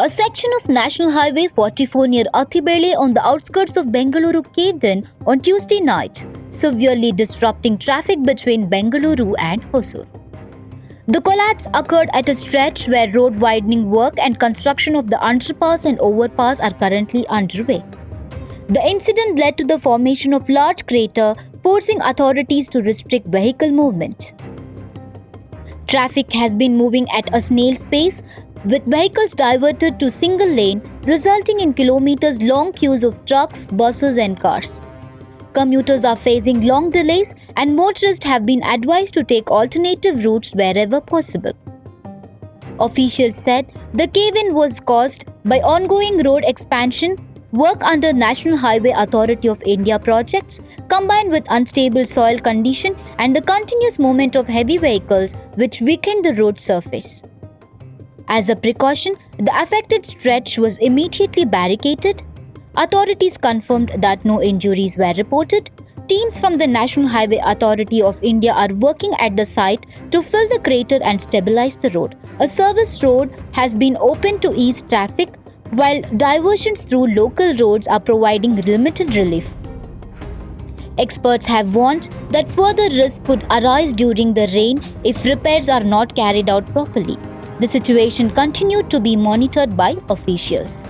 A section of National Highway 44 near Attibele on the outskirts of Bengaluru caved in on Tuesday night, severely disrupting traffic between Bengaluru and Hosur. The collapse occurred at a stretch where road widening work and construction of the underpass and overpass are currently underway. The incident led to the formation of large crater, forcing authorities to restrict vehicle movement. Traffic has been moving at a snail's pace, with vehicles diverted to single lane, resulting in kilometers-long queues of trucks, buses and cars. Commuters are facing long delays and motorists have been advised to take alternative routes wherever possible. Officials said the cave-in was caused by ongoing road expansion, work under National Highway Authority of India projects, combined with unstable soil condition and the continuous movement of heavy vehicles which weakened the road surface. As a precaution, the affected stretch was immediately barricaded. Authorities confirmed that no injuries were reported. Teams from the National Highway Authority of India are working at the site to fill the crater and stabilize the road. A service road has been opened to ease traffic, while diversions through local roads are providing limited relief. Experts have warned that further risks could arise during the rain if repairs are not carried out properly. The situation continued to be monitored by officials.